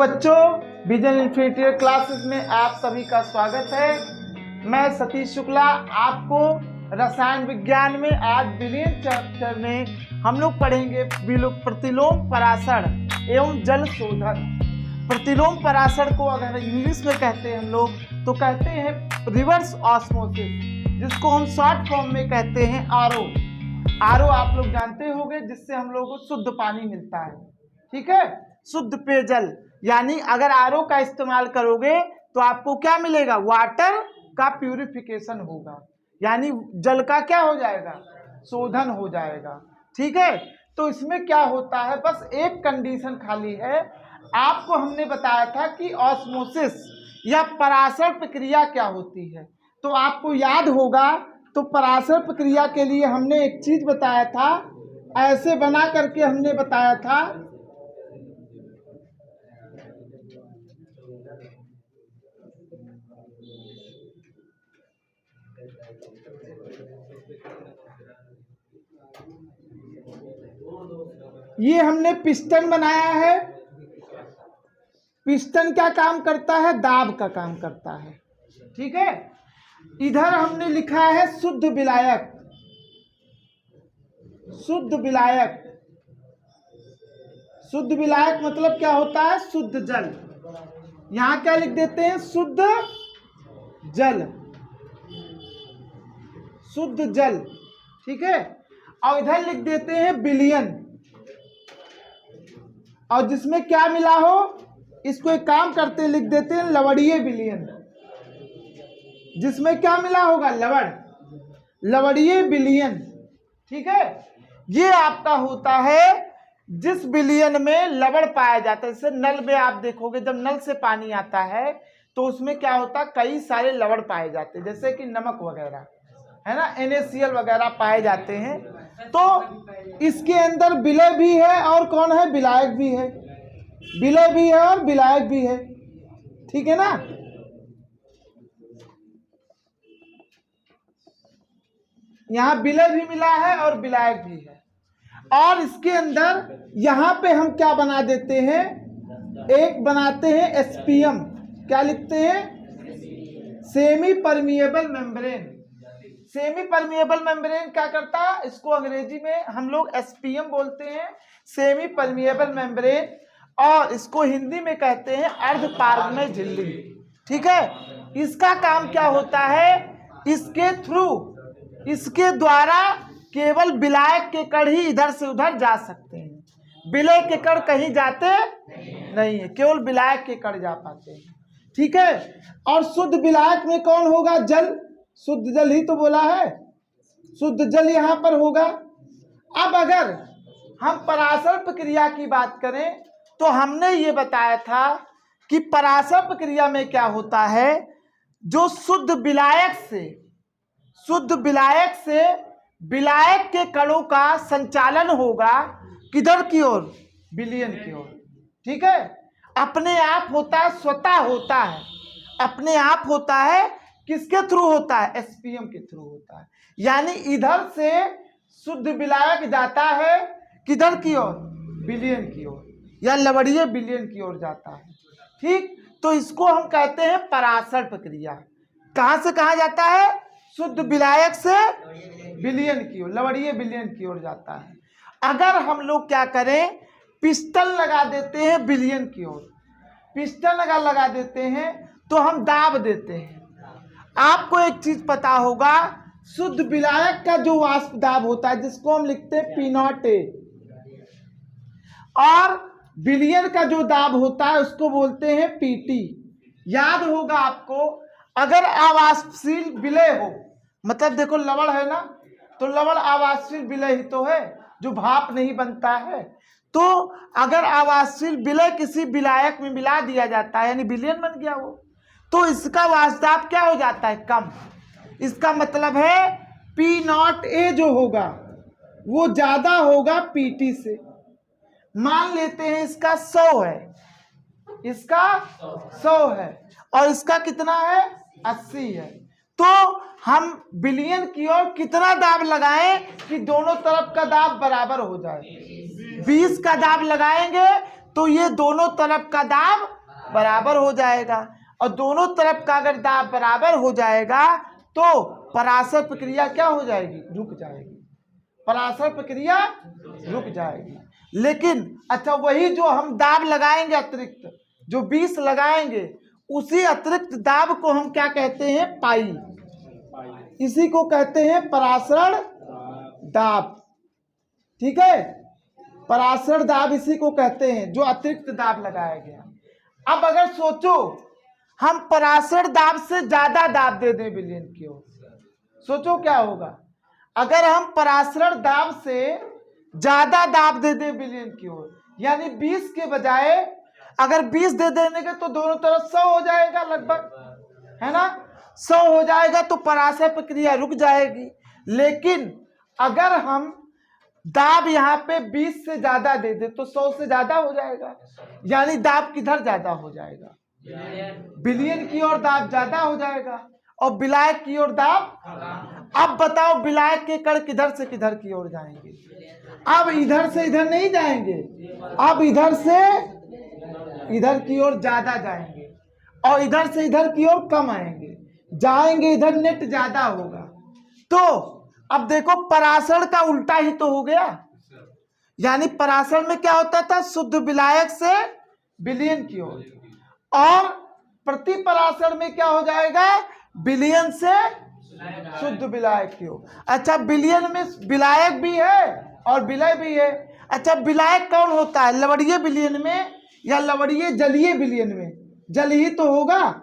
बच्चों, vision infinity classes में आप सभी का स्वागत है। मैं सतीश शुक्ला आपको रसायन विज्ञान में आज विलियन चैप्टर में हम लोग पढ़ेंगे प्रतिलोम परासर एवं जल शोधन। प्रतिलोम परासर को अगर इंग्लिश में कहते हैं हम लोग तो कहते हैं रिवर्स ऑस्मोसिस, जिसको हम शॉर्ट फॉर्म में कहते हैं आरओ। आरओ आप लोग जानते होंगे, जिससे हम लोग को शुद्ध पानी मिलता है। ठीक है, शुद्ध पेयजल। यानी अगर आरओ का इस्तेमाल करोगे तो आपको क्या मिलेगा? वाटर का प्यूरिफिकेशन होगा, यानी जल का क्या हो जाएगा? शोधन हो जाएगा। ठीक है, तो इसमें क्या होता है, बस एक कंडीशन खाली है। आपको हमने बताया था कि ऑस्मोसिस या परासर प्रक्रिया क्या होती है, तो आपको याद होगा। तो परासर प्रक्रिया के लिए हमने एक चीज बताया था, ऐसे बना करके हमने बताया था। ये हमने पिस्टन बनाया है। पिस्टन क्या काम करता है? दाब का काम करता है। ठीक है, इधर हमने लिखा है शुद्ध विलायक। शुद्ध विलायक, शुद्ध विलायक मतलब क्या होता है? शुद्ध जल। यहां क्या लिख देते हैं? शुद्ध जल, शुद्ध जल। ठीक है, और इधर लिख देते हैं विलियन, और जिसमें क्या मिला हो इसको एक काम करते लिख देते हैं लवणीय विलियन। जिसमें क्या मिला होगा? लवण, लवणीय विलियन। ठीक है, ये आपका होता है जिस विलियन में लवण पाया जाता है। जैसे नल में आप देखोगे, जब नल से पानी आता है तो उसमें क्या होता है? कई सारे लवण पाए जाते हैं, जैसे कि नमक वगैरह है ना, NaCl वगैरह पाए जाते हैं। तो इसके अंदर विलय भी है और कौन है? विलायक भी है। विलय भी है और विलायक भी है। ठीक है ना। यहां विलय भी मिला है और विलायक भी है। और इसके अंदर यहां पे हम क्या बना देते हैं? एक बनाते हैं SPM। क्या लिखते हैं? Semi permeable membrane. Semi permeable membrane क्या करता है? इसको अंग्रेजी में हम लोग SPM बोलते हैं, सेमी परमिएबल मेम्ब्रेन, और इसको हिंदी में कहते हैं अर्धपारगमय झिल्ली। ठीक है, इसका काम क्या होता है? इसके थ्रू, इसके द्वारा केवल विलायक के कण ही इधर से उधर जा सकते हैं। विलय के कण कहीं जाते नहीं है, केवल विलायक के कण जा पाते हैं। ठीक है, और शुद्ध विलायक में कौन होगा? जल। शुद्ध जल ही तो बोला है, शुद्ध जल यहां पर होगा। अब अगर हम परासर प्रक्रिया की बात करें तो हमने ये बताया था कि परासर प्रक्रिया में क्या होता है, जो शुद्ध विलायक से, शुद्ध विलायक से विलायक के कणों का संचालन होगा किधर की ओर? विलियन की ओर। ठीक है, अपने आप होता है, स्वतः होता है, अपने आप होता है। किसके थ्रू होता है? SPM के थ्रू होता है। यानी इधर से शुद्ध विलायक जाता है किधर की ओर? विलियन की ओर, या लवणीय विलियन की ओर जाता है। ठीक, तो इसको हम कहते हैं परासर प्रक्रिया। कहां से कहां जाता है? शुद्ध विलायक से विलियन की ओर, लवणीय विलियन की ओर जाता है। अगर हम लोग क्या करें? पिस्टन लगा देते हैं विलियन की ओर। पिस्टन अगर लगा देते हैं तो हम दाब देते हैं। आपको एक चीज पता होगा, शुद्ध विलायक का जो वाष्प दाब होता है, जिसको हम लिखते हैं P0A, और विलियन का जो दाब होता है उसको बोलते हैं PT। याद होगा आपको, अगर अवाष्पशील विलय हो, मतलब देखो लवण है ना, तो लवण अवाष्पशील विलय ही तो है, जो भाप नहीं बनता है। तो अगर अवाष्पशील विलय किसी विलायक में मिला दिया जाता है, यानी विलियन बन गया वो, तो इसका वाष्प दाब क्या हो जाता है? कम। इसका मतलब है P0A जो होगा वो ज्यादा होगा PT से। मान लेते हैं इसका 100 है, इसका 100 है, और इसका कितना है? 80 है। तो हम विलियन की ओर कितना दाब लगाएं कि दोनों तरफ का दाब बराबर हो जाए? 20 का दाब लगाएंगे तो ये दोनों तरफ का दाब बराबर हो जाएगा, और दोनों तरफ का अगर दाब बराबर हो जाएगा तो पराशर प्रक्रिया क्या हो जाएगी, रुक जाएगी, पराशर प्रक्रिया रुक जाएगी। लेकिन अच्छा, वही जो हम दाब लगाएंगे अतिरिक्त, जो 20 लगाएंगे, उसी अतिरिक्त दाब को हम क्या कहते हैं, पाई, इसी को कहते हैं पराशरण दाब। ठीक है, पराशरण दाब इसी को कहते हैं, जो अतिरिक्त दाब लगाया गया। अब अगर सोचो हम पराशरण दाब से ज्यादा दाब दे दें विलयन की ओर, सोचो क्या होगा। अगर हम पराशरण दाब से ज्यादा दाब दे दें विलयन की ओर, यानी 20 के बजाय अगर 20 दे देने के तो दोनों तरफ 100 हो जाएगा लगभग, है ना, 100 हो जाएगा तो पराशर प्रक्रिया रुक जाएगी। लेकिन अगर हम दाब यहाँ पे 20 से ज्यादा दे दे तो 100 से ज्यादा हो जाएगा, यानी दाब किधर ज्यादा हो जाएगा, विलयन की ओर दाब ज्यादा हो जाएगा, और विलायक की ओर दाब। अब बताओ विलायक के कण किधर से किधर की ओर जाएंगे, अब इधर से इधर नहीं जाएंगे, अब इधर से इधर की ओर ज्यादा जाएंगे, और इधर से इधर की ओर कम आएंगे, जाएंगे इधर नेट ज्यादा होगा। तो अब देखो पराशरण का उल्टा ही तो हो गया, यानी पराशरण में क्या होता था, शुद्ध विलायक से विलयन की ओर, और प्रति पराशरण में क्या हो जाएगा, विलयन से शुद्ध विलायक की ओर। अच्छा, विलयन में विलायक भी है और विलय भी है। अच्छा, विलायक कौन होता है, लवणीय विलयन में या लवणीय जलीय विलयन में, जल ही तो होगा,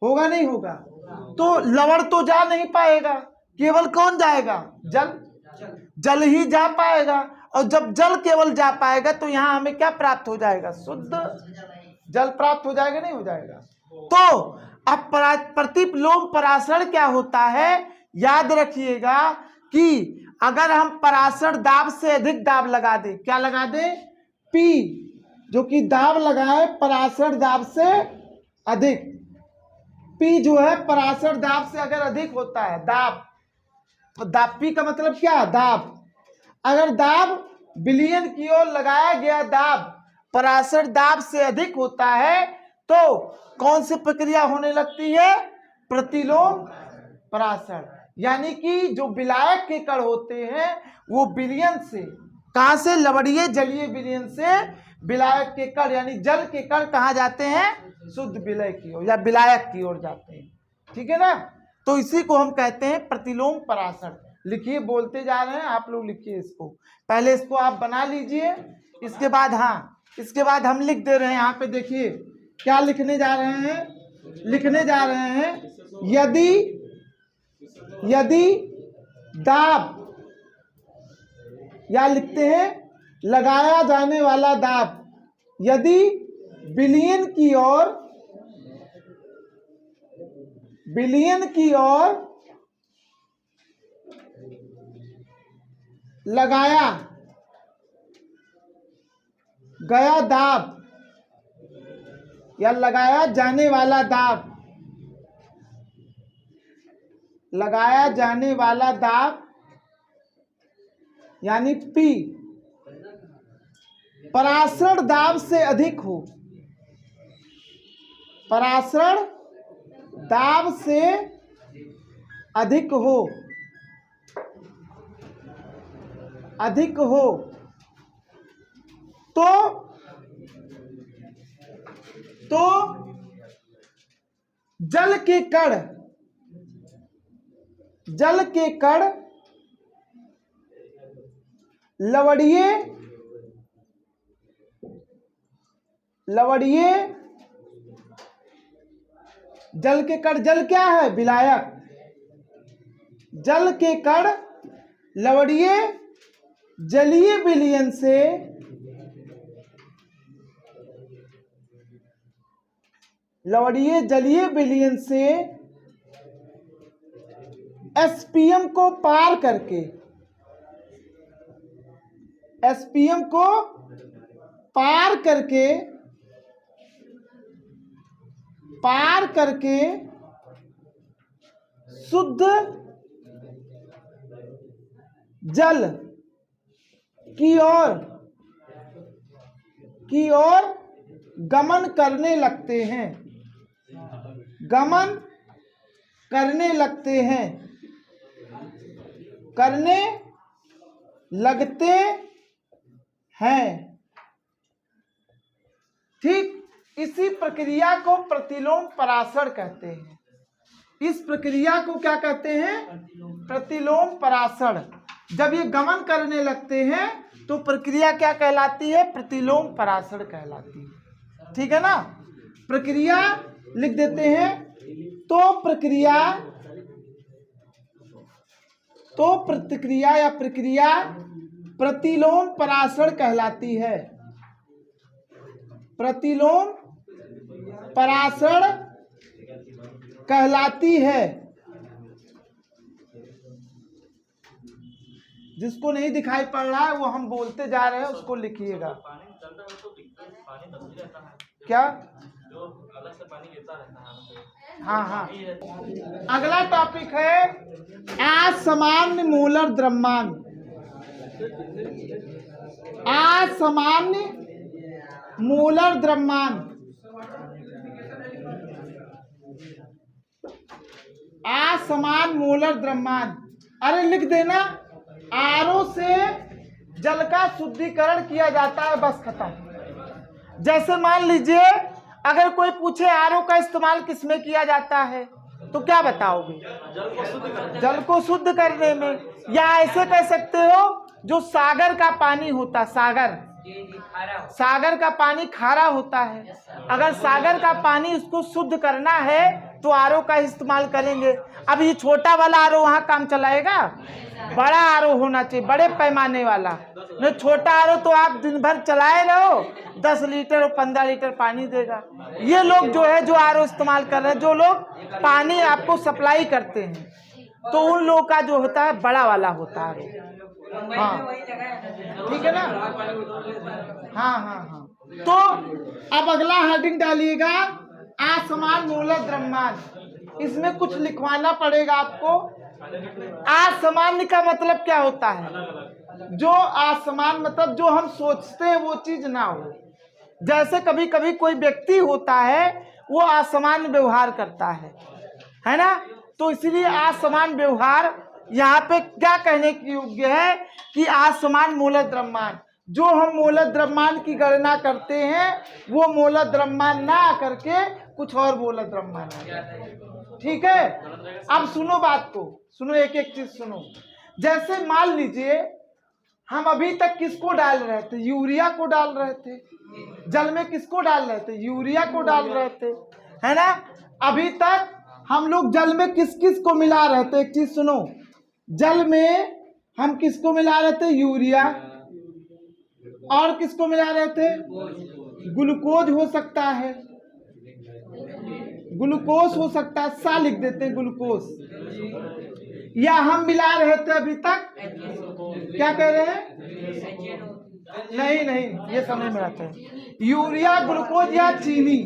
होगा नहीं होगा, तो लवण तो जा नहीं पाएगा, केवल कौन जाएगा, जल, जल ही जा पाएगा। और जब जल केवल जा पाएगा तो यहाँ हमें क्या प्राप्त हो जाएगा, शुद्ध जल प्राप्त हो जाएगा, नहीं हो जाएगा। तो अब प्रतिलोम पराशरण क्या होता है, याद रखिएगा कि अगर हम पराशरण दाब से अधिक दाब लगा दें, क्या लगा दें, पी, जो कि दाब लगाए पराशरण दाब से अधिक, पी जो है पराशरण दाब से अगर अधिक होता है, दाब, दाब पी का मतलब क्या, दाब। अगर दाब विलयन की ओर लगाया गया दाब पराशरण दाब से अधिक होता है तो कौन सी प्रक्रिया होने लगती है, प्रतिलोम पराशरण। यानी कि जो विलायक के कण होते हैं वो विलयन से, कहां से, लवणीय जलीय विलयन से विलायक के कण यानी जल के कण कहाँ जाते हैं, शुद्ध विलय की ओर या विलायक की ओर जाते हैं। ठीक है ना, तो इसी को हम कहते हैं प्रतिलोम पराशरण। लिखिए, बोलते जा रहे हैं आप लोग, लिखिए इसको, पहले इसको आप बना लीजिए, इसके बाद, हाँ, इसके बाद हम लिख दे रहे हैं। यहाँ पे देखिए क्या लिखने जा रहे हैं, लिखने जा रहे हैं, यदि दाब, या लिखते हैं लगाया जाने वाला दाब, यदि विलयन की ओर लगाया गया दाब या लगाया जाने वाला दाब, लगाया जाने वाला दाब यानी पी पराशरण दाब से अधिक हो, पराशरण दाब से अधिक हो, अधिक हो, तो जल के कण लवणीय जल के कण, जल क्या है, विलायक, जल के कण लवणीय जलीय विलयन से लवणीय जलीय विलयन से एसपीएम को पार करके, एसपीएम को पार करके शुद्ध जल की ओर गमन करने लगते हैं, गमन करने लगते हैं, करने लगते हैं। ठीक, इसी प्रक्रिया को प्रतिलोम परासर कहते हैं। इस प्रक्रिया को क्या कहते हैं? प्रतिलोम परासर। जब ये गमन करने लगते हैं तो प्रक्रिया क्या कहलाती है? प्रतिलोम परासर कहलाती है। ठीक है ना? प्रक्रिया लिख देते हैं। तो प्रतिक्रिया या प्रक्रिया प्रतिलोम परासर कहलाती है। प्रतिलोम परासर कहलाती है। जिसको नहीं दिखाई पड़ रहा है वो हम बोलते जा रहे हैं उसको लिखिएगा। क्या? हाँ, अगला टॉपिक है असामान्य मोलर द्रव्यमान। असामान्य मोलर द्रव्यमान, असमान मोलर द्रव्यमान। अरे लिख देना, आरओ से जल का शुद्धिकरण किया जाता है, बस खत्म। जैसे मान लीजिए अगर कोई पूछे आरओ का इस्तेमाल किसमें किया जाता है तो क्या बताओगे? जल को शुद्ध करने में। या ऐसे कह सकते हो जो सागर का पानी होता, सागर का पानी खारा होता है, अगर सागर का पानी उसको शुद्ध करना है तो आरओ का इस्तेमाल करेंगे। अब ये छोटा वाला आरओ वहाँ काम चलाएगा? बड़ा आरओ होना चाहिए, बड़े पैमाने वाला। नहीं, छोटा आरओ तो आप दिन भर चलाए रहो, 10 लीटर और 15 लीटर पानी देगा। ये लोग जो है जो आरओ इस्तेमाल कर रहे हैं, जो लोग पानी आपको सप्लाई करते हैं, तो उन लोगों का जो होता है बड़ा वाला होता है। हाँ, ठीक है ना? हाँ। तो अब अगला हेडिंग डालिएगा, असमान मोलर द्रव्यमान। इसमें कुछ लिखवाना पड़ेगा आपको। असामान्य का मतलब क्या होता है? जो असमान मतलब जो हम सोचते हैं वो चीज ना हो। जैसे कभी कभी कोई व्यक्ति होता है वो असामान्य व्यवहार करता है ना? तो इसलिए असमान व्यवहार यहाँ पे क्या कहने की योग्य है कि असमान मोलर द्रव्यमान। जो हम मोलर द्रव्यमान की गणना करते हैं वो मोलर द्रव्यमान ना करके कुछ और मोलर द्रव्यमान। ठीक है? अब सुनो बात को, सुनो, एक एक चीज सुनो। जैसे मान लीजिए हम अभी तक किसको डाल रहे थे? यूरिया को डाल रहे थे। जल में किसको डाल रहे थे? यूरिया को डाल रहे थे, है ना? अभी तक हम लोग जल में किस किस को मिला रहे थे? एक चीज सुनो, जल में हम किसको मिला रहे थे? यूरिया। और किसको मिला रहे थे? ग्लूकोज हो सकता है, ग्लूकोज हो सकता है, सा लिख देते हैं ग्लूकोज। या हम मिला रहे थे अभी तक, क्या कह रहे हैं? नहीं, ये समझ में आता है। यूरिया, ग्लूकोज या चीनी,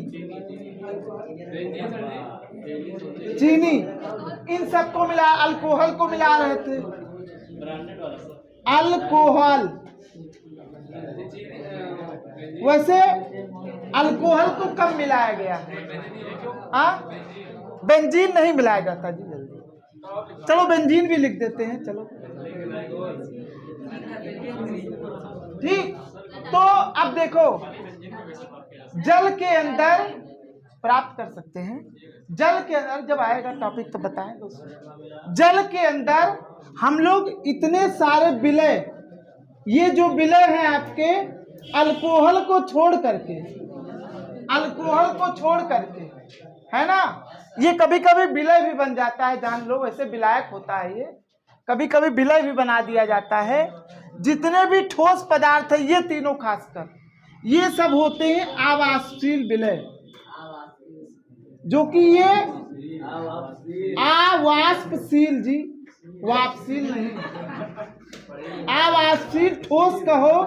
इन सबको मिला, अल्कोहल को मिला रहे थे, अल्कोहल। वैसे अल्कोहल को कब मिलाया गया? बेंजीन नहीं मिलाया जाता जी जल्दी। चलो बेंजीन भी लिख देते हैं, चलो ठीक। तो अब देखो, जल के अंदर प्राप्त कर सकते हैं। जल के अंदर जब आएगा टॉपिक तो बताएं दोस्तों। जल के अंदर हम लोग इतने सारे विलय, ये जो विलय हैं आपके अल्कोहल को छोड़ करके, है ना? ये कभी कभी विलय भी बन जाता है, जान लो, वैसे विलायक होता है ये, कभी कभी विलय भी बना दिया जाता है। जितने भी ठोस पदार्थ है ये तीनों खासकर, ये सब होते हैं आवासशील विलय, जो कि ये आवाष्पशील जी, वाष्पशील नहीं, आवासशील ठोस कहो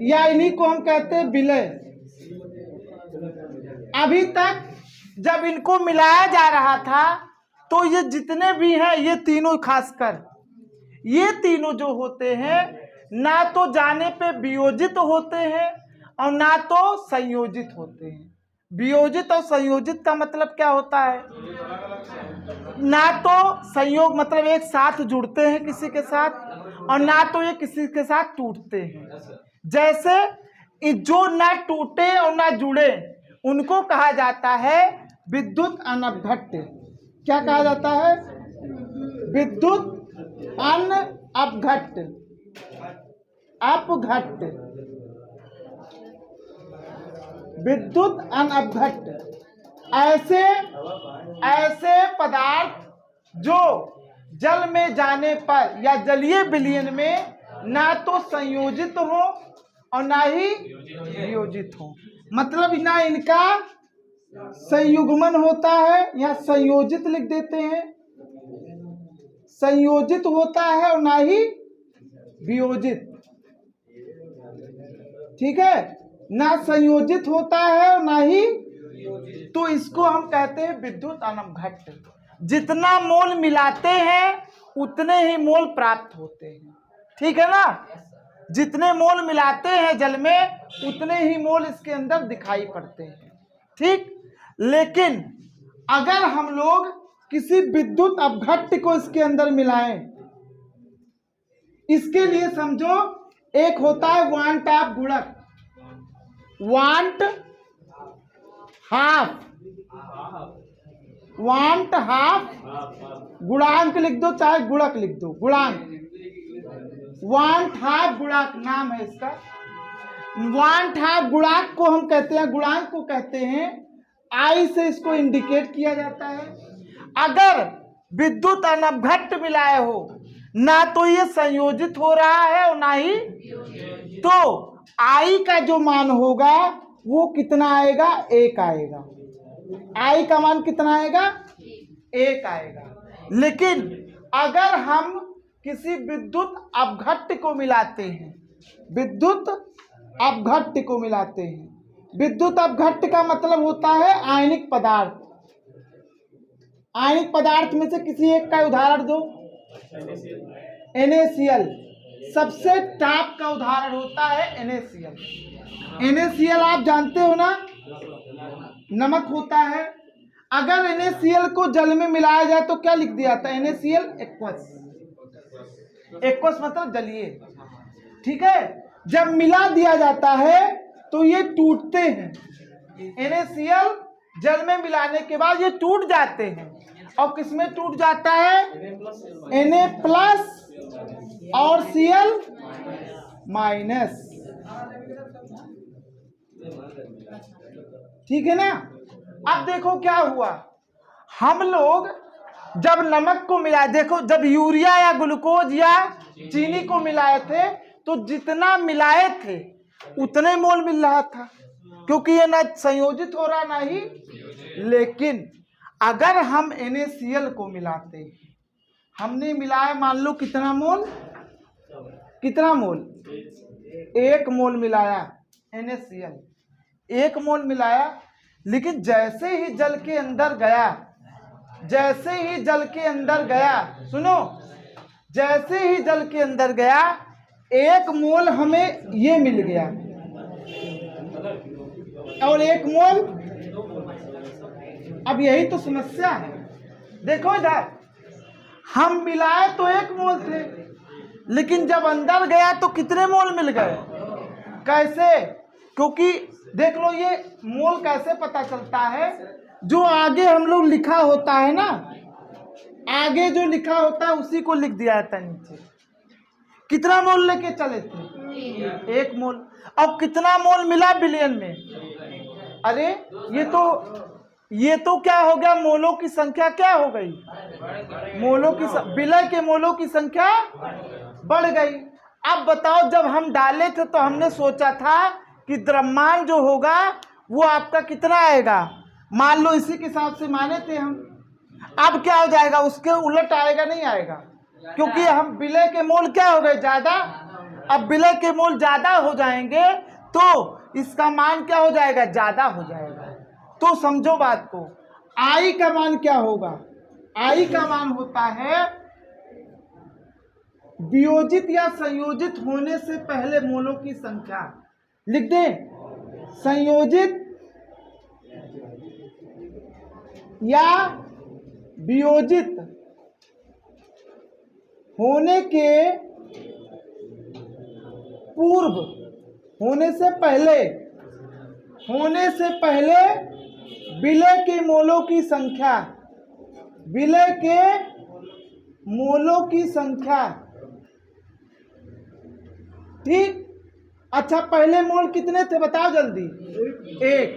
या इन्हीं को हम कहते हैं विलय। अभी तक जब इनको मिलाया जा रहा था तो ये जितने भी हैं ये तीनों, खासकर ये तीनों जो होते हैं ना तो जाने पे वियोजित होते हैं और ना तो संयोजित होते हैं। वियोजित और संयोजित का मतलब क्या होता है? ना तो संयोग मतलब एक साथ जुड़ते हैं किसी के साथ, और ना तो ये किसी के साथ टूटते हैं। जैसे जो ना टूटे और ना जुड़े उनको कहा जाता है विद्युत अनपघट्य। क्या कहा जाता है? विद्युत अनपघट्य, अपघट्य, विद्युत अनपघट्य। ऐसे पदार्थ जो जल में जाने पर या जलीय विलयन में ना तो संयोजित हो और ना ही वियोजित हो, मतलब ना इनका संयुग्मन होता है, या संयोजित लिख देते हैं, संयोजित होता है और ना ही वियोजित। ठीक है, ना संयोजित होता है और ना ही, तो इसको हम कहते हैं विद्युत अनपघट्य। जितना मोल मिलाते हैं उतने ही मोल प्राप्त होते हैं। ठीक है ना? जितने मोल मिलाते हैं जल में उतने ही मोल इसके अंदर दिखाई पड़ते हैं। ठीक, लेकिन अगर हम लोग किसी विद्युत अपघट्य को इसके अंदर मिलाएं, इसके लिए समझो एक होता है वांट ऑफ गुणक, वांट हाफ, वांट हाफ, गुणांक लिख दो चाहे गुणक लिख दो, गुणांक, वांट हाफ गुणांक नाम है इसका। वांट हाफ गुणांक को हम कहते हैं, गुणांक को कहते हैं, आई से इसको इंडिकेट किया जाता है। अगर विद्युत अनपघट्य मिलाए हो, ना तो ये संयोजित हो रहा है और ना ही, तो आई का जो मान होगा वो कितना आएगा? 1 आएगा। आई का मान कितना आएगा? 1 आएगा। लेकिन अगर हम किसी विद्युत अपघट्य को मिलाते हैं, विद्युत अपघट्य को मिलाते हैं, विद्युत अपघट्य का मतलब होता है आयनिक पदार्थ। आयनिक पदार्थ में से किसी एक का उदाहरण दो। NaCl सबसे टॉप का उदाहरण होता है NaCl। NaCl आप जानते हो ना, नमक होता है। अगर NaCl को जल में मिलाया जाए तो क्या लिख दिया जाता है? NaCl aqueous. एक्वस मतलब जलीय। ठीक है, जब मिला दिया जाता है तो ये टूटते हैं। NaCl जल में मिलाने के बाद ये टूट जाते हैं, और किसमें टूट जाता है? Na प्लस और Cl माइनस। ठीक है ना? अब देखो क्या हुआ, हम लोग जब नमक को मिलाए, देखो जब यूरिया या ग्लूकोज या चीनी को मिलाए थे तो जितना मिलाए थे उतने मोल मिल रहा था, क्योंकि ये ना संयोजित हो रहा ना ही। लेकिन अगर हम NaCl को मिलाते हैं, हमने मिलाया मान लो कितना मोल, कितना मोल? 1 मोल मिलाया NaCl, 1 मोल मिलाया। लेकिन जैसे ही जल के अंदर गया, जैसे ही जल के अंदर गया, सुनो, जैसे ही जल के अंदर गया 1 मोल हमें ये मिल गया, और 1 मोल, अब यही तो समस्या है। देखो इधर हम मिलाए तो 1 मोल थे, लेकिन जब अंदर गया तो कितने मोल मिल गए? कैसे? क्योंकि देख लो ये मोल कैसे पता चलता है, जो आगे हम लोग लिखा होता है ना, आगे जो लिखा होता है उसी को लिख दिया जाता है नीचे। कितना मोल लेके चले थे? 1 मोल। अब कितना मोल मिला विलयन में? अरे ये तो क्या हो गया, मोलों की संख्या क्या हो गई? मोलों की विलय के मोलों की संख्या बढ़ गई। अब बताओ, जब हम डाले थे तो हमने सोचा था कि द्रव्यमान जो होगा वो आपका कितना आएगा, मान लो इसी के हिसाब से माने थे हम। अब क्या हो जाएगा, उसके उलट आएगा, नहीं आएगा, क्योंकि हम विलय के मोल क्या हो गए? ज्यादा। अब विलय के मोल ज्यादा हो जाएंगे तो इसका मान क्या हो जाएगा? ज्यादा हो जाएगा। तो समझो बात को, आई का मान क्या होगा? आई का मान होता है वियोजित या संयोजित होने से पहले मोलों की संख्या। लिख दें, संयोजित या वियोजित होने के पूर्व, होने से पहले विलय के मोलों की संख्या, विलय के मोलों की संख्या। ठीक। अच्छा, पहले मोल कितने थे बताओ जल्दी? 1।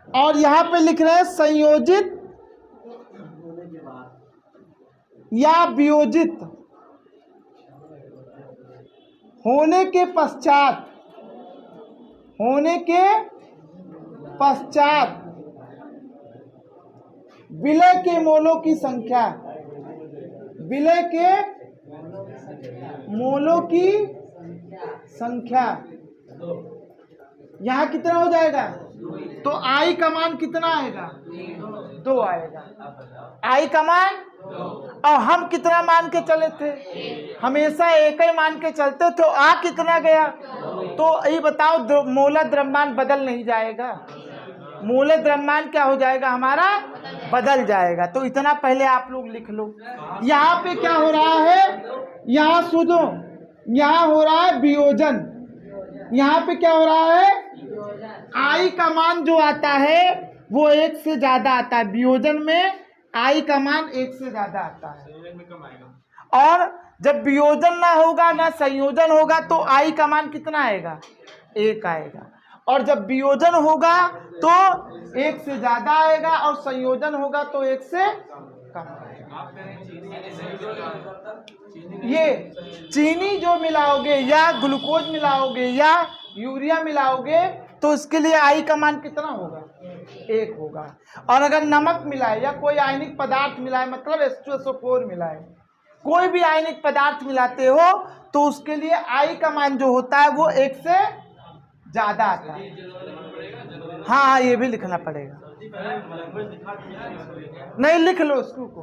और यहां पे लिख रहे हैं संयोजित या वियोजित होने के पश्चात विलय के मोलों की संख्या, विलय के मोलों की संख्या। यहाँ कितना हो जाएगा? तो आई का मान कितना आएगा? 2 आएगा। आई का मान, और हम कितना मान के चले थे? हमेशा एक ही मान के चलते, तो आ कितना गया? तो ये बताओ, मोला द्रव्यमान बदल नहीं जाएगा? मूल द्रव्यमान क्या हो जाएगा हमारा? बदल जाएगा। तो इतना पहले आप लोग लिख लो। यहाँ पे क्या हो रहा है? यहाँ सुनो, यहाँ हो रहा है वियोजन। यहाँ पे क्या हो रहा है? आई का मान जो आता है वो 1 से ज्यादा आता है। वियोजन में आई का मान 1 से ज्यादा आता है। और जब वियोजन ना होगा ना संयोजन होगा तो आई का मान कितना आएगा? 1 आएगा। और जब वियोजन होगा तो 1 से ज्यादा आएगा और संयोजन होगा तो 1 से कम आएगा। ये चीनी जो मिलाओगे या ग्लूकोज मिलाओगे या यूरिया मिलाओगे तो इसके लिए आई का मान कितना होगा? 1 होगा। और अगर नमक मिलाए या कोई आयनिक पदार्थ मिलाए, मतलब H2SO4 मिलाए, कोई भी आयनिक पदार्थ मिलाते हो तो उसके लिए आई का मान जो होता है वो 1 से ज्यादा आता है। हाँ, ये भी लिखना पड़ेगा। नहीं, लिख लो उसको को।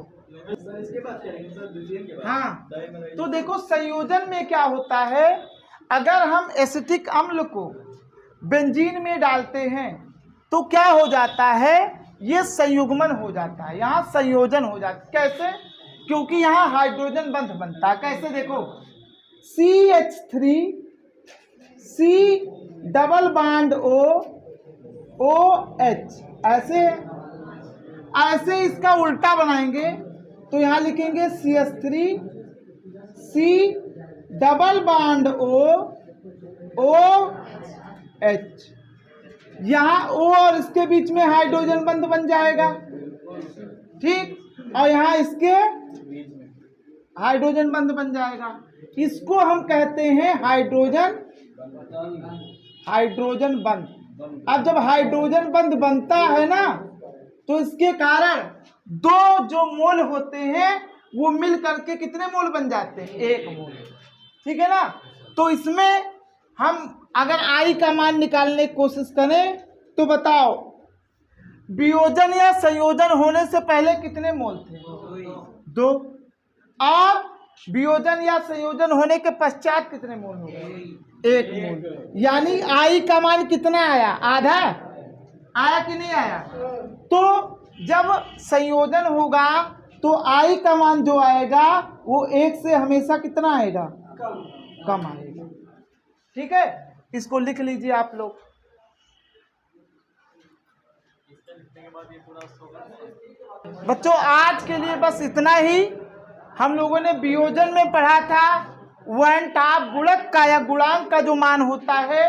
हाँ, तो देखो संयोजन में क्या होता है, अगर हम एसिटिक अम्ल को बेंजीन में डालते हैं तो क्या हो जाता है? ये संयुग्मन हो जाता है, यहाँ संयोजन हो जाता है। कैसे? क्योंकि यहाँ हाइड्रोजन बंध बनता है। कैसे? देखो, CH3 C double bond OH, ऐसे इसका उल्टा बनाएंगे तो यहाँ लिखेंगे CH3 C double bond OH। यहाँ O और इसके बीच में हाइड्रोजन बंध बन जाएगा। ठीक। और यहाँ इसके हाइड्रोजन बंध बन जाएगा। इसको हम कहते हैं हाइड्रोजन बंध। अब जब हाइड्रोजन बंध बनता है ना तो इसके कारण 2 जो मोल होते हैं वो मिल करके कितने मोल बन जाते हैं? 1 मोल। ठीक है ना? तो इसमें हम अगर आई का मान निकालने की कोशिश करें तो बताओ, वियोजन या संयोजन होने से पहले कितने मोल थे? 2। और वियोजन या संयोजन होने के पश्चात कितने मोल हो गए? 1 मोल। यानी आई का मान कितना आया? आधा आया कि नहीं आया? तो जब संयोजन होगा तो आई का मान जो आएगा वो 1 से हमेशा कितना आएगा? कम आएगा। ठीक है, इसको लिख लीजिए आप लोग। बच्चों, आज के लिए बस इतना ही। हम लोगों ने वियोजन में पढ़ा था वन टाप गुणक का या गुणांक का जो मान होता है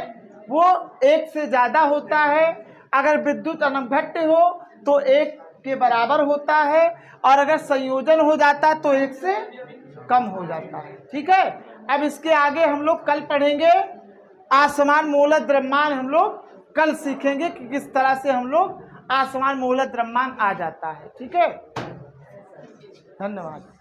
वो 1 से ज्यादा होता है। अगर विद्युत अनघट्य हो तो 1 के बराबर होता है, और अगर संयोजन हो जाता है तो 1 से कम हो जाता है। ठीक है, अब इसके आगे हम लोग कल पढ़ेंगे असमान मूलत द्रव्यमान। हम लोग कल सीखेंगे कि किस तरह से हम लोग असमान मूलत द्रव्यमान आ जाता है। ठीक है, धन्यवाद।